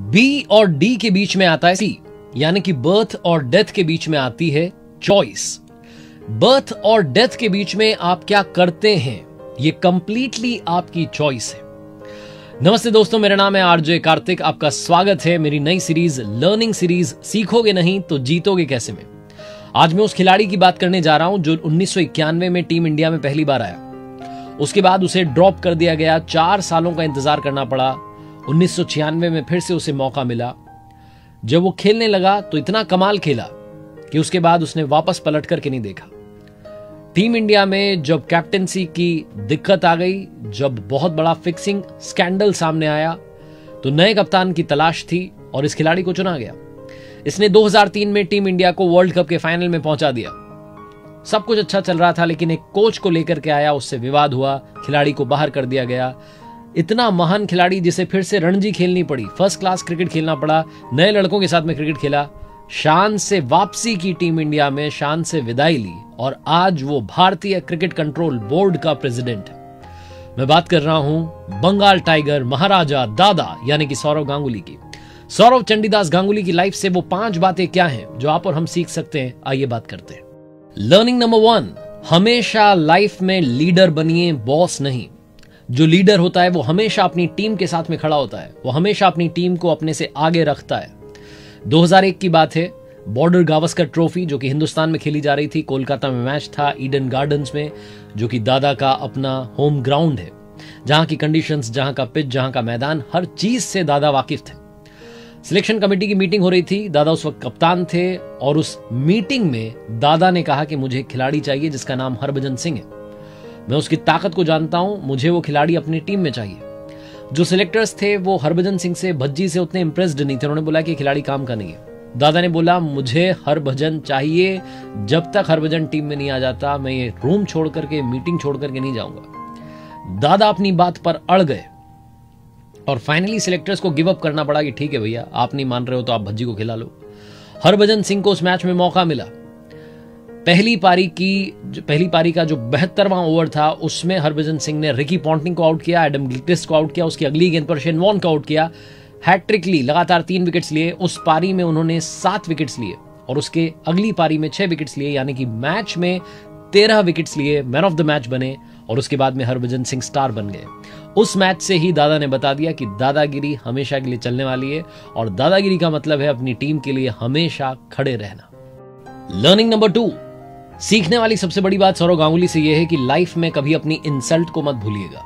B और D के बीच में आता है सी, यानी कि बर्थ और डेथ के बीच में आती है चॉइस। बर्थ और डेथ के बीच में आप क्या करते हैं, ये कंप्लीटली आपकी चॉइस है। नमस्ते दोस्तों, मेरा नाम है आरजे कार्तिक। आपका स्वागत है मेरी नई सीरीज लर्निंग सीरीज सीखोगे नहीं तो जीतोगे कैसे में। आज मैं उस खिलाड़ी की बात करने जा रहा हूं जो 1991 में टीम इंडिया में पहली बार आया। उसके बाद उसे ड्रॉप कर दिया गया, 4 सालों का इंतजार करना पड़ा। 1996 में फिर से उसे मौका मिला। जब वो खेलने लगा तो इतना कमाल खेला कि उसके बाद उसने वापस पलट करके नहीं देखा। टीम इंडिया में जब कैप्टेंसी की दिक्कत आ गई, जब बहुत बड़ा फिक्सिंग स्कैंडल सामने आया, तो नए कप्तान की तलाश थी और इस खिलाड़ी को चुना गया। इसने 2003 में टीम इंडिया को वर्ल्ड कप के फाइनल में पहुंचा दिया। सब कुछ अच्छा चल रहा था, लेकिन एक कोच को लेकर के आया, उससे विवाद हुआ, खिलाड़ी को बाहर कर दिया गया। इतना महान खिलाड़ी जिसे फिर से रणजी खेलनी पड़ी, फर्स्ट क्लास क्रिकेट खेलना पड़ा, नए लड़कों के साथ में क्रिकेट खेला, शान से वापसी की टीम इंडिया में, शान से विदाई ली और आज वो भारतीय क्रिकेट कंट्रोल बोर्ड का प्रेसिडेंट है। मैं बात कर रहा हूं बंगाल टाइगर महाराजा दादा यानी कि सौरव गांगुली की। सौरव चंडीदास गांगुली की लाइफ से वो 5 बातें क्या हैं जो आप और हम सीख सकते हैं, आइए बात करते हैं। लर्निंग नंबर 1, हमेशा लाइफ में लीडर बनिए, बॉस नहीं। जो लीडर होता है वो हमेशा अपनी टीम के साथ में खड़ा होता है, वो हमेशा अपनी टीम को अपने से आगे रखता है। 2001 की बात है, बॉर्डर गावस्कर ट्रॉफी जो कि हिंदुस्तान में खेली जा रही थी, कोलकाता में मैच था ईडन गार्डन्स में, जो कि दादा का अपना होम ग्राउंड है, जहां की कंडीशंस, जहां का पिच, जहां का मैदान, हर चीज से दादा वाकिफ थे। सिलेक्शन कमेटी की मीटिंग हो रही थी, दादा उस वक्त कप्तान थे और उस मीटिंग में दादा ने कहा कि मुझे खिलाड़ी चाहिए जिसका नाम हरभजन सिंह है। मैं उसकी ताकत को जानता हूं, मुझे वो खिलाड़ी अपनी टीम में चाहिए। जो सिलेक्टर्स थे वो हरभजन सिंह से, भज्जी से उतने इंप्रेस्ड नहीं थे। उन्होंने बोला कि खिलाड़ी काम का नहीं है। दादा ने बोला मुझे हरभजन चाहिए, जब तक हरभजन टीम में नहीं आ जाता मैं ये रूम छोड़ करके, मीटिंग छोड़ करके नहीं जाऊंगा। दादा अपनी बात पर अड़ गए और फाइनली सिलेक्टर्स को गिव अप करना पड़ा कि ठीक है भैया, आप नहीं मान रहे हो तो आप भज्जी को खिला लो। हरभजन सिंह को उस मैच में मौका मिला। पहली पारी का जो 72वां ओवर था उसमें हरभजन सिंह ने रिकी पॉन्टिंग को आउट किया, एडम गिलक्रिस्ट को आउट किया, उसकी अगली गेंद पर शेन वॉर्न को आउट किया, हैट्रिक ली, लगातार 3 विकेट्स लिए। उस पारी में उन्होंने 7 विकेट्स लिए और उसके अगली पारी में 6 विकेट्स लिए, यानी कि मैच में 13 विकेट्स लिए, मैन ऑफ द मैच बने और उसके बाद में हरभजन सिंह स्टार बन गए। उस मैच से ही दादा ने बता दिया कि दादागिरी हमेशा के लिए चलने वाली है और दादागिरी का मतलब है अपनी टीम के लिए हमेशा खड़े रहना। लर्निंग नंबर 2, सीखने वाली सबसे बड़ी बात सौरव गांगुली से यह है कि लाइफ में कभी अपनी इंसल्ट को मत भूलिएगा।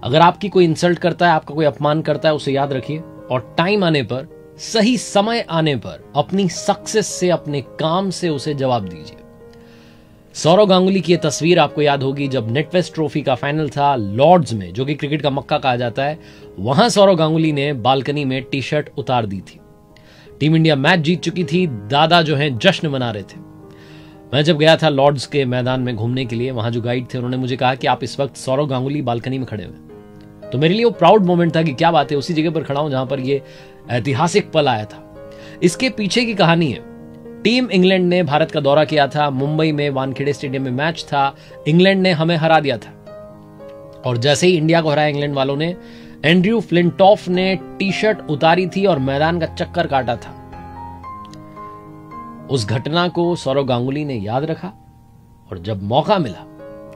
अगर आपकी कोई इंसल्ट करता है, आपका कोई अपमान करता है, उसे याद रखिए और टाइम आने पर, सही समय आने पर अपनी सक्सेस से, अपने काम से उसे जवाब दीजिए। सौरव गांगुली की यह तस्वीर आपको याद होगी जब नेटवेस्ट ट्रॉफी का फाइनल था लॉर्ड्स में, जो कि क्रिकेट का मक्का कहा जाता है। वहां सौरव गांगुली ने बालकनी में टी शर्ट उतार दी थी। टीम इंडिया मैच जीत चुकी थी, दादा जो है जश्न मना रहे थे। मैं जब गया था लॉर्ड्स के मैदान में घूमने के लिए, वहां जो गाइड थे उन्होंने मुझे कहा कि आप इस वक्त सौरव गांगुली बालकनी में खड़े हुए। तो मेरे लिए वो प्राउड मोमेंट था कि क्या बात है, उसी जगह पर खड़ा हूं जहां पर ये ऐतिहासिक पल आया था। इसके पीछे की कहानी है, टीम इंग्लैंड ने भारत का दौरा किया था, मुंबई में वानखेड़े स्टेडियम में मैच था, इंग्लैंड ने हमें हरा दिया था और जैसे ही इंडिया को हराया इंग्लैंड वालों ने, एंड्रयू फ्लिंटॉफ ने टी शर्ट उतारी थी और मैदान का चक्कर काटा था। उस घटना को सौरव गांगुली ने याद रखा और जब मौका मिला,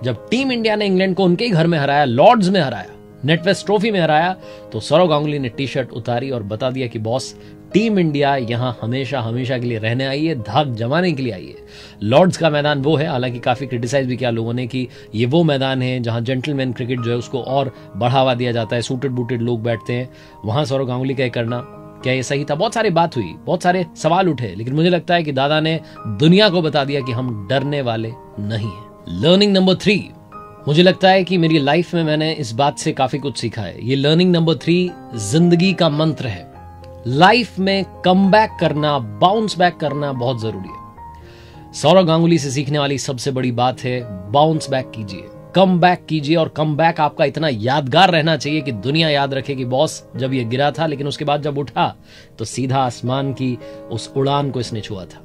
जब टीम इंडिया ने इंग्लैंड को उनके ही घर में हराया, लॉर्ड्स में हराया, नेटवेस्ट ट्रॉफी में हराया, तो सौरव गांगुली ने टी शर्ट उतारी और बता दिया कि बॉस, टीम इंडिया यहां हमेशा हमेशा के लिए रहने आई है, धाक जमाने के लिए आई है। लॉर्ड्स का मैदान वो है, हालांकि काफी क्रिटिसाइज भी किया लोगों ने कि ये वो मैदान है जहां जेंटलमैन क्रिकेट जो है उसको और बढ़ावा दिया जाता है, सूटेड बूटेड लोग बैठते हैं। वहां सौरव गांगुली का करना, क्या ये सही था? बहुत सारी बात हुई, बहुत सारे सवाल उठे, लेकिन मुझे लगता है कि दादा ने दुनिया को बता दिया कि हम डरने वाले नहीं हैं। लर्निंग नंबर 3, मुझे लगता है कि मेरी लाइफ में मैंने इस बात से काफी कुछ सीखा है। ये लर्निंग नंबर 3 जिंदगी का मंत्र है। लाइफ में कम बैक करना, बाउंस बैक करना बहुत जरूरी है। सौरव गांगुली से सीखने वाली सबसे बड़ी बात है बाउंस बैक कीजिए, कम बैक कीजिए और कम बैक आपका इतना यादगार रहना चाहिए कि दुनिया याद रखे कि बॉस जब ये गिरा था, लेकिन उसके बाद जब उठा तो सीधा आसमान की उस उड़ान को इसने छुआ था।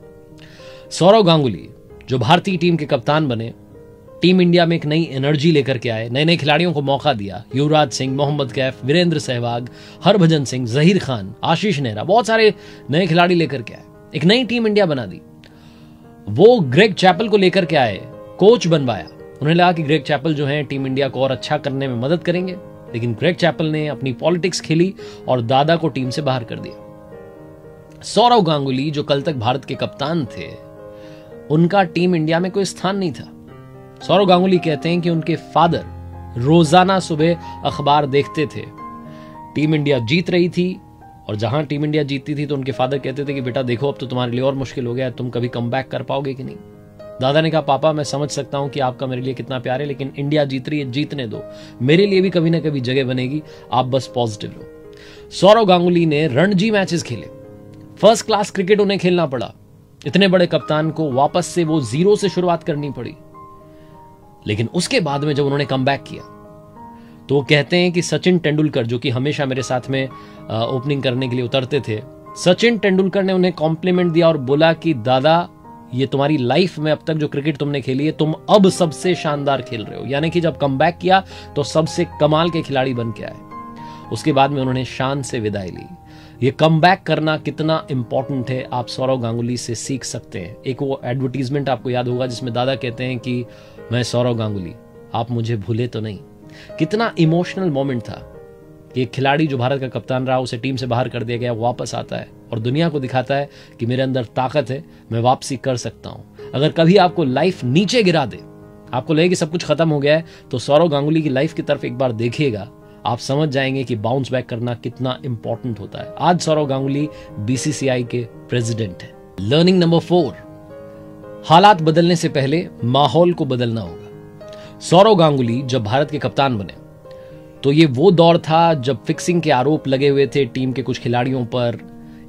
सौरव गांगुली जो भारतीय टीम के कप्तान बने, टीम इंडिया में एक नई एनर्जी लेकर के आए, नए नए खिलाड़ियों को मौका दिया। युवराज सिंह, मोहम्मद कैफ, वीरेंद्र सहवाग, हरभजन सिंह, जहीर खान, आशीष नेहरा, बहुत सारे नए खिलाड़ी लेकर के आए, एक नई टीम इंडिया बना दी। वो ग्रेग चैपल को लेकर के आए, कोच बनवाया। उन्हें लगा कि ग्रेग चैपल जो है टीम इंडिया को और अच्छा करने में मदद करेंगे, लेकिन ग्रेग चैपल ने अपनी पॉलिटिक्स खेली और दादा को टीम से बाहर कर दिया। सौरव गांगुली जो कल तक भारत के कप्तान थे, उनका टीम इंडिया में कोई स्थान नहीं था। सौरव गांगुली कहते हैं कि उनके फादर रोजाना सुबह अखबार देखते थे, टीम इंडिया जीत रही थी, और जहां टीम इंडिया जीतती थी तो उनके फादर कहते थे कि बेटा देखो अब तो तुम्हारे लिए और मुश्किल हो गया है, तुम कभी कम बैक कर पाओगे कि नहीं। दादा ने कहा पापा मैं समझ सकता हूं कि आपका मेरे लिए कितना प्यार है, लेकिन इंडिया जीत रही है, जीतने दो, मेरे लिए भी कभी ना कभी जगह बनेगी, आप बस पॉजिटिव रहो। सौरव गांगुली ने रणजी मैचेस खेले, फर्स्ट क्लास क्रिकेट उन्हें खेलना पड़ा, इतने बड़े कप्तान को वापस से वो जीरो से शुरुआत करनी पड़ी। लेकिन उसके बाद में जब उन्होंने कम बैक किया तो वो कहते हैं कि सचिन तेंदुलकर जो कि हमेशा मेरे साथ में ओपनिंग करने के लिए उतरते थे, सचिन तेंदुलकर ने उन्हें कॉम्प्लीमेंट दिया और बोला कि दादा ये तुम्हारी लाइफ में अब तक जो क्रिकेट तुमने खेली है, तुम अब सबसे शानदार खेल रहे हो। यानी कि जब कम बैक किया तो सबसे कमाल के खिलाड़ी बन के आए। उसके बाद में उन्होंने शान से विदाई ली। ये कम बैक करना कितना इंपॉर्टेंट है, आप सौरव गांगुली से सीख सकते हैं। एक वो एडवर्टीजमेंट आपको याद होगा जिसमें दादा कहते हैं कि मैं सौरव गांगुली, आप मुझे भूले तो नहीं। कितना इमोशनल मोमेंट था कि एक खिलाड़ी जो भारत का कप्तान रहा, उसे टीम से बाहर कर दिया गया, वापस आता है और दुनिया को दिखाता है कि मेरे अंदर ताकत है, मैं वापसी कर सकता हूं। अगर कभी आपको लाइफ नीचे गिरा दे, आपको लगे कि सब कुछ खत्म हो गया है, तो सौरव गांगुली की लाइफ की तरफ एक बार देखिएगा, आप समझ जाएंगे कि बाउंस बैक करना कितना इंपॉर्टेंट होता है। आज सौरव गांगुली बीसीसीआई के प्रेसिडेंट है। लर्निंग नंबर 4, हालात बदलने से पहले माहौल को बदलना होगा। सौरव गांगुली जब भारत के कप्तान बने तो ये वो दौर था जब फिक्सिंग के आरोप लगे हुए थे टीम के कुछ खिलाड़ियों पर।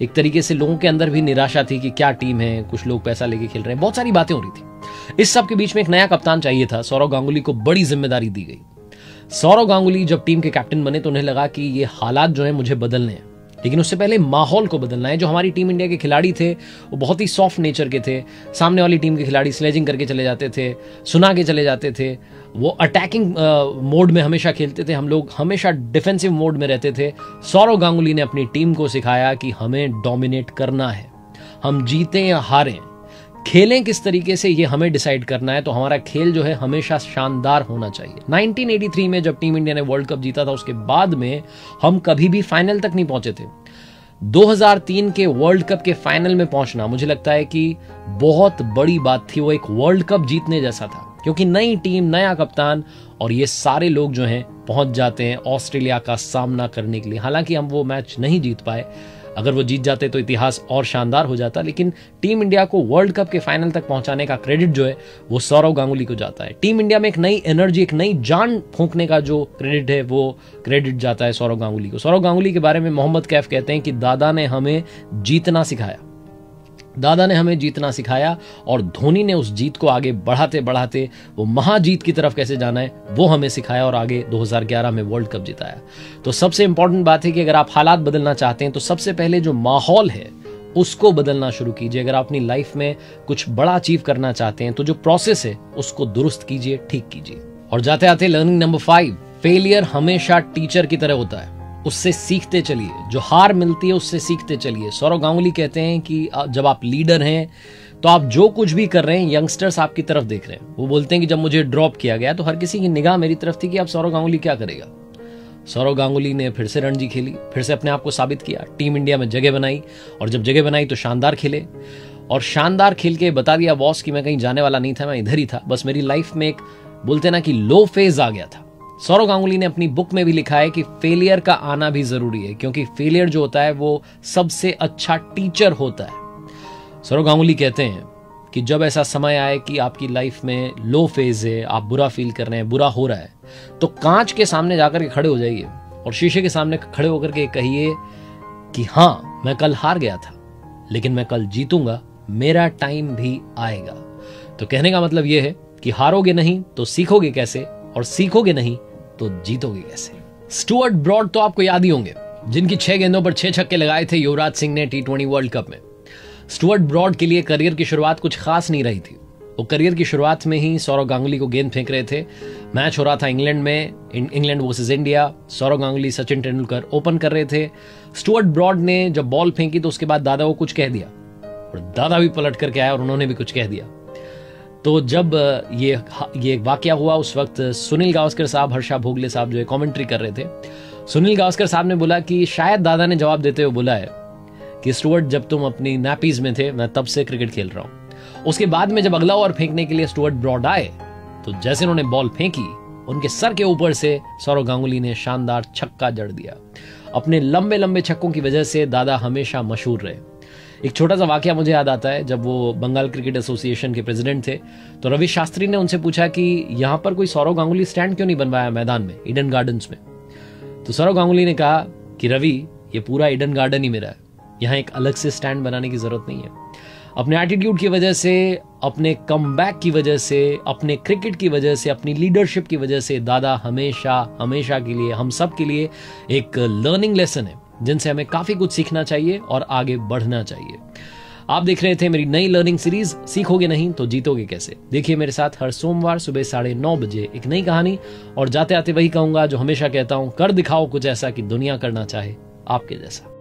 एक तरीके से लोगों के अंदर भी निराशा थी कि क्या टीम है, कुछ लोग पैसा लेके खेल रहे हैं, बहुत सारी बातें हो रही थी। इस सब के बीच में एक नया कप्तान चाहिए था। सौरव गांगुली को बड़ी जिम्मेदारी दी गई। सौरव गांगुली जब टीम के कैप्टन बने तो उन्हें लगा कि ये हालात जो है मुझे बदलने हैं, लेकिन उससे पहले माहौल को बदलना है। जो हमारी टीम इंडिया के खिलाड़ी थे वो बहुत ही सॉफ्ट नेचर के थे। सामने वाली टीम के खिलाड़ी स्लेजिंग करके चले जाते थे, सुना के चले जाते थे, वो अटैकिंग मोड में हमेशा खेलते थे, हम लोग हमेशा डिफेंसिव मोड में रहते थे। सौरव गांगुली ने अपनी टीम को सिखाया कि हमें डोमिनेट करना है, हम जीतें या हारें, खेलें किस तरीके से ये हमें डिसाइड करना है। तो हमारा खेल जो है हमेशा शानदार होना चाहिए। 1983 में जब टीम इंडिया ने वर्ल्ड कप जीता था, उसके बाद में हम कभी भी फाइनल तक नहीं पहुंचे थे। 2003 के वर्ल्ड कप के फाइनल में पहुंचना मुझे लगता है कि बहुत बड़ी बात थी। वो एक वर्ल्ड कप जीतने जैसा था, क्योंकि नई टीम, नया कप्तान, और ये सारे लोग जो हैं पहुंच जाते हैं ऑस्ट्रेलिया का सामना करने के लिए। हालांकि हम वो मैच नहीं जीत पाए, अगर वो जीत जाते तो इतिहास और शानदार हो जाता। लेकिन टीम इंडिया को वर्ल्ड कप के फाइनल तक पहुंचाने का क्रेडिट जो है वो सौरव गांगुली को जाता है। टीम इंडिया में एक नई एनर्जी, एक नई जान फूंकने का जो क्रेडिट है वो क्रेडिट जाता है सौरव गांगुली को। सौरव गांगुली के बारे में मोहम्मद कैफ कहते हैं कि दादा ने हमें जीतना सिखाया, दादा ने हमें जीतना सिखाया, और धोनी ने उस जीत को आगे बढ़ाते बढ़ाते वो महाजीत की तरफ कैसे जाना है वो हमें सिखाया, और आगे 2011 में वर्ल्ड कप जिताया। तो सबसे इंपॉर्टेंट बात है कि अगर आप हालात बदलना चाहते हैं तो सबसे पहले जो माहौल है उसको बदलना शुरू कीजिए। अगर आप अपनी लाइफ में कुछ बड़ा अचीव करना चाहते हैं तो जो प्रोसेस है उसको दुरुस्त कीजिए, ठीक कीजिए। और जाते आते लर्निंग नंबर 5, फेलियर हमेशा टीचर की तरह होता है, उससे सीखते चलिए। जो हार मिलती है उससे सीखते चलिए। सौरव गांगुली कहते हैं कि जब आप लीडर हैं तो आप जो कुछ भी कर रहे हैं, यंगस्टर्स आपकी तरफ देख रहे हैं। वो बोलते हैं कि जब मुझे ड्रॉप किया गया तो हर किसी की निगाह मेरी तरफ थी कि अब सौरव गांगुली क्या करेगा। सौरव गांगुली ने फिर से रणजी खेली, फिर से अपने आप को साबित किया, टीम इंडिया में जगह बनाई, और जब जगह बनाई तो शानदार खेले, और शानदार खेल के बता दिया बॉस कि मैं कहीं जाने वाला नहीं था, मैं इधर ही था। बस मेरी लाइफ में एक बोलते ना कि लो फेज आ गया था। सौरव गांगुली ने अपनी बुक में भी लिखा है कि फेलियर का आना भी जरूरी है, क्योंकि फेलियर जो होता है वो सबसे अच्छा टीचर होता है। सौरव गांगुली कहते हैं कि जब ऐसा समय आए कि आपकी लाइफ में लो फेज है, आप बुरा फील कर रहे हैं, बुरा हो रहा है, तो कांच के सामने जाकर के खड़े हो जाइए और शीशे के सामने खड़े होकर के कहिए कि हाँ मैं कल हार गया था, लेकिन मैं कल जीतूंगा, मेरा टाइम भी आएगा। तो कहने का मतलब यह है कि हारोगे नहीं तो सीखोगे कैसे, और सीखोगे नहीं तो जीतोगे कैसे। स्टुअर्ट ब्रॉड तो आपको याद ही होंगे, जिनकी 6 गेंदों पर 6 छक्के लगाए थे युवराज सिंह ने T20 वर्ल्ड कप में। स्टुअर्ट ब्रॉड के लिए करियर की शुरुआत कुछ खास नहीं रही थी। वो करियर की शुरुआत में ही सौरव गांगुली को गेंद फेंक रहे थे। मैच हो रहा था इंग्लैंड में, England versus India. Sourav Ganguly, Sachin Tendulkar open कर रहे थे। स्टुअर्ट ब्रॉड ने जब बॉल फेंकी तो उसके बाद दादा को कुछ कह दिया और दादा भी पलट करके आया और उन्होंने भी कुछ कह दिया। तो जब ये वाकया हुआ उस वक्त सुनील गावस्कर साहब, हर्षा भोगले साहब जो है कमेंट्री कर रहे थे। सुनील गावस्कर साहब ने बोला कि शायद दादा ने जवाब देते हुए बोला है कि स्टुअर्ट, जब तुम अपनी नैपीज में थे मैं तब से क्रिकेट खेल रहा हूं। उसके बाद में जब अगला ओवर फेंकने के लिए स्टुअर्ट ब्रॉड आए तो जैसे उन्होंने बॉल फेंकी, उनके सर के ऊपर से सौरव गांगुली ने शानदार छक्का जड़ दिया। अपने लंबे लंबे छक्कों की वजह से दादा हमेशा मशहूर रहे। एक छोटा सा वाकया मुझे याद आता है, जब वो बंगाल क्रिकेट एसोसिएशन के प्रेसिडेंट थे तो रवि शास्त्री ने उनसे पूछा कि यहां पर कोई सौरव गांगुली स्टैंड क्यों नहीं बनवाया मैदान में, ईडन गार्डन्स में। तो सौरव गांगुली ने कहा कि रवि, ये पूरा ईडन गार्डन ही मेरा है, यहां एक अलग से स्टैंड बनाने की जरूरत नहीं है। अपने एटीट्यूड की वजह से, अपने कमबैक की वजह से, अपने क्रिकेट की वजह से, अपनी लीडरशिप की वजह से दादा हमेशा हमेशा के लिए, हम सब के लिए एक लर्निंग लेसन है जिनसे हमें काफी कुछ सीखना चाहिए और आगे बढ़ना चाहिए। आप देख रहे थे मेरी नई लर्निंग सीरीज सीखोगे नहीं तो जीतोगे कैसे। देखिए मेरे साथ हर सोमवार सुबह 9:30 बजे एक नई कहानी। और जाते आते वही कहूंगा जो हमेशा कहता हूं, कर दिखाओ कुछ ऐसा कि दुनिया करना चाहे आपके जैसा।